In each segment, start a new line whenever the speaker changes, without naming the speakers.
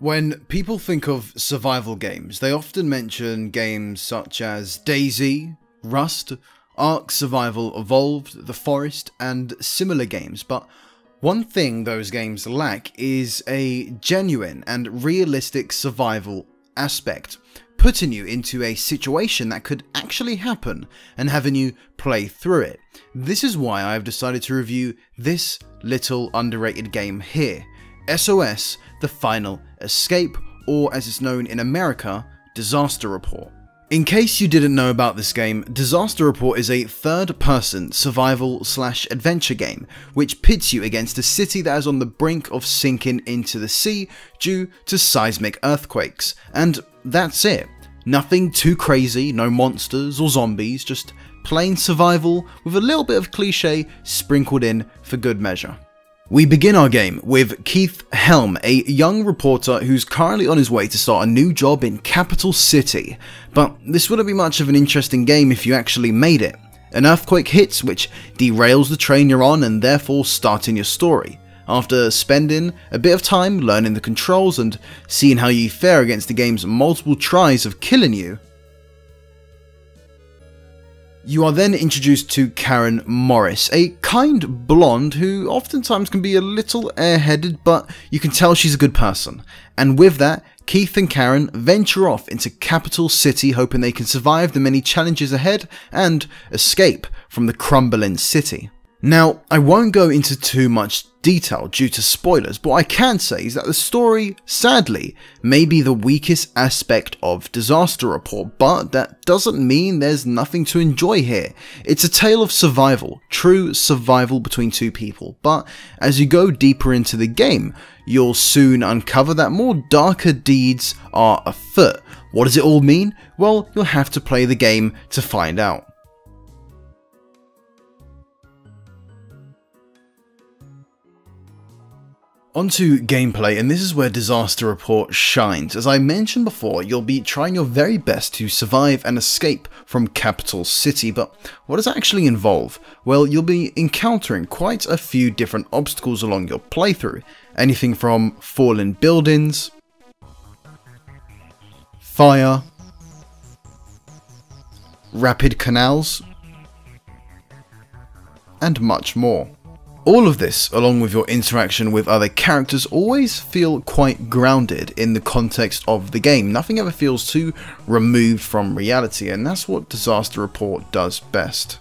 When people think of survival games, they often mention games such as DayZ, Rust, Ark Survival Evolved, The Forest, and similar games, but one thing those games lack is a genuine and realistic survival aspect, putting you into a situation that could actually happen and having you play through it. This is why I've decided to review this little underrated game here, SOS: The Final Escape, or as it's known in America, Disaster Report. In case you didn't know about this game, Disaster Report is a third-person survival/adventure game, which pits you against a city that is on the brink of sinking into the sea due to seismic earthquakes. And that's it. Nothing too crazy, no monsters or zombies, just plain survival with a little bit of cliche sprinkled in for good measure. We begin our game with Keith Helm, a young reporter who's currently on his way to start a new job in Capital City, but this wouldn't be much of an interesting game if you actually made it. An earthquake hits, which derails the train you're on and therefore starting your story. After spending a bit of time learning the controls and seeing how you fare against the game's multiple tries of killing you, you are then introduced to Karen Morris, a kind blonde who oftentimes can be a little airheaded, but you can tell she's a good person. And with that, Keith and Karen venture off into Capital City, hoping they can survive the many challenges ahead and escape from the crumbling city. Now, I won't go into too much detail due to spoilers, but what I can say is that the story, sadly, may be the weakest aspect of Disaster Report, but that doesn't mean there's nothing to enjoy here. It's a tale of survival, true survival between two people, but as you go deeper into the game, you'll soon uncover that more darker deeds are afoot. What does it all mean? Well, you'll have to play the game to find out. Onto gameplay, and this is where Disaster Report shines. As I mentioned before, you'll be trying your very best to survive and escape from Capital City, but what does that actually involve? Well, you'll be encountering quite a few different obstacles along your playthrough. Anything from fallen buildings, fire, rapid canals, and much more. All of this, along with your interaction with other characters, always feel quite grounded in the context of the game. Nothing ever feels too removed from reality, and that's what Disaster Report does best.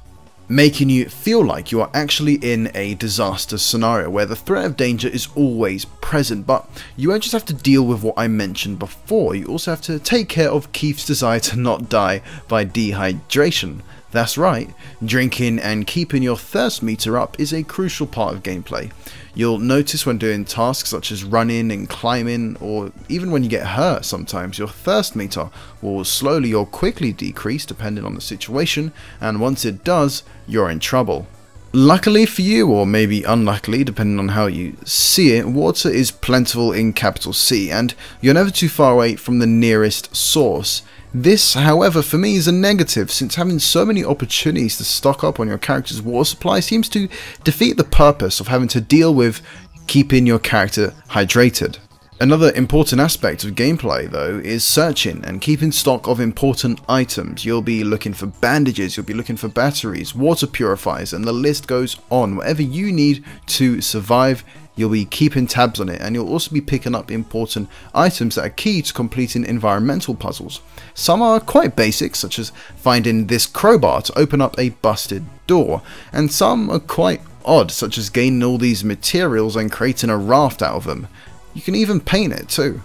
Making you feel like you are actually in a disaster scenario where the threat of danger is always present, but you won't just have to deal with what I mentioned before, you also have to take care of Keith's desire to not die by dehydration. That's right, drinking and keeping your thirst meter up is a crucial part of gameplay. You'll notice when doing tasks such as running and climbing, or even when you get hurt sometimes, your thirst meter will slowly or quickly decrease depending on the situation, and once it does, you're in trouble. Luckily for you, or maybe unluckily depending on how you see it, water is plentiful in Capital City, and you're never too far away from the nearest source. This, however, for me is a negative, since having so many opportunities to stock up on your character's water supply seems to defeat the purpose of having to deal with keeping your character hydrated. Another important aspect of gameplay, though, is searching and keeping stock of important items. You'll be looking for bandages, you'll be looking for batteries, water purifiers, and the list goes on. Whatever you need to survive, you'll be keeping tabs on it, and you'll also be picking up important items that are key to completing environmental puzzles. Some are quite basic, such as finding this crowbar to open up a busted door, and some are quite odd, such as gaining all these materials and creating a raft out of them. You can even paint it too.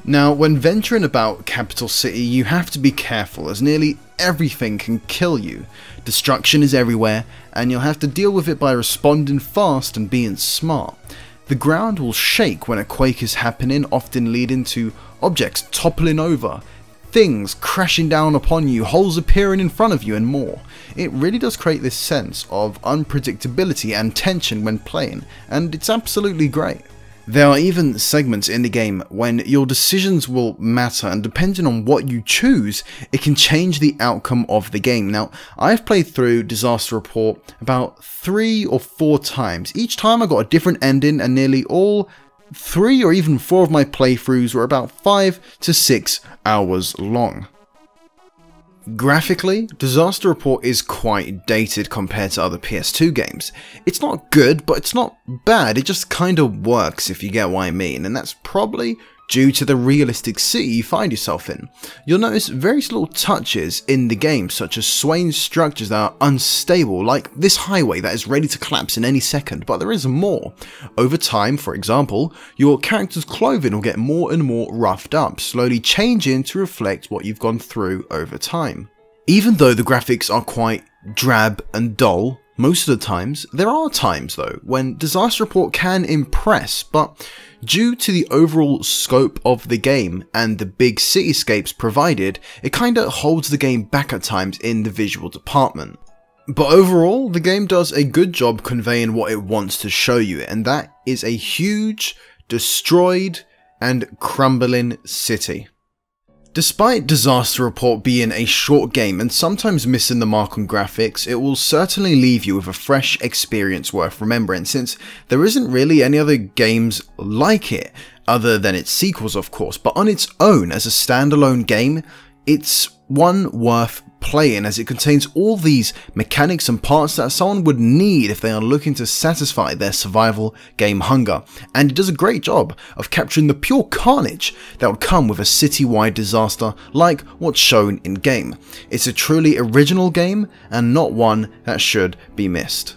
Now, when venturing about Capital City, you have to be careful, as nearly everything can kill you. Destruction is everywhere, and you'll have to deal with it by responding fast and being smart. The ground will shake when a quake is happening, often leading to objects toppling over, things crashing down upon you, holes appearing in front of you, and more. It really does create this sense of unpredictability and tension when playing, and it's absolutely great. There are even segments in the game when your decisions will matter, and depending on what you choose, it can change the outcome of the game. Now, I've played through Disaster Report about 3 or 4 times. Each time I got a different ending, and nearly all 3 or even 4 of my playthroughs were about 5 to 6 hours long. Graphically, Disaster Report is quite dated compared to other PS2 games. It's not good, but it's not bad, it just kinda works if you get what I mean, and that's probably due to the realistic city you find yourself in. You'll notice various little touches in the game, such as swaying structures that are unstable, like this highway that is ready to collapse in any second, but there is more. Over time, for example, your character's clothing will get more and more roughed up, slowly changing to reflect what you've gone through over time. Even though the graphics are quite drab and dull, most of the times, there are times though when Disaster Report can impress, but due to the overall scope of the game and the big cityscapes provided, it kinda holds the game back at times in the visual department. But overall, the game does a good job conveying what it wants to show you, and that is a huge, destroyed, and crumbling city. Despite Disaster Report being a short game and sometimes missing the mark on graphics, it will certainly leave you with a fresh experience worth remembering, since there isn't really any other games like it, other than its sequels of course, but on its own as a standalone game, it's one worth playing as it contains all these mechanics and parts that someone would need if they are looking to satisfy their survival game hunger, and it does a great job of capturing the pure carnage that would come with a citywide disaster like what's shown in game. It's a truly original game and not one that should be missed.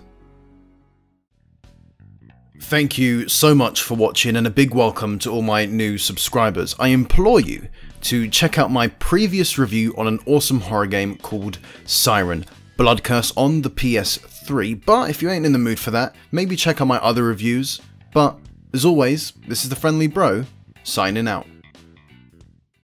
Thank you so much for watching, and a big welcome to all my new subscribers. I implore you to check out my previous review on an awesome horror game called Siren Blood Curse on the PS3, but if you ain't in the mood for that, maybe check out my other reviews. But as always, this is the Friendly Bro, signing out.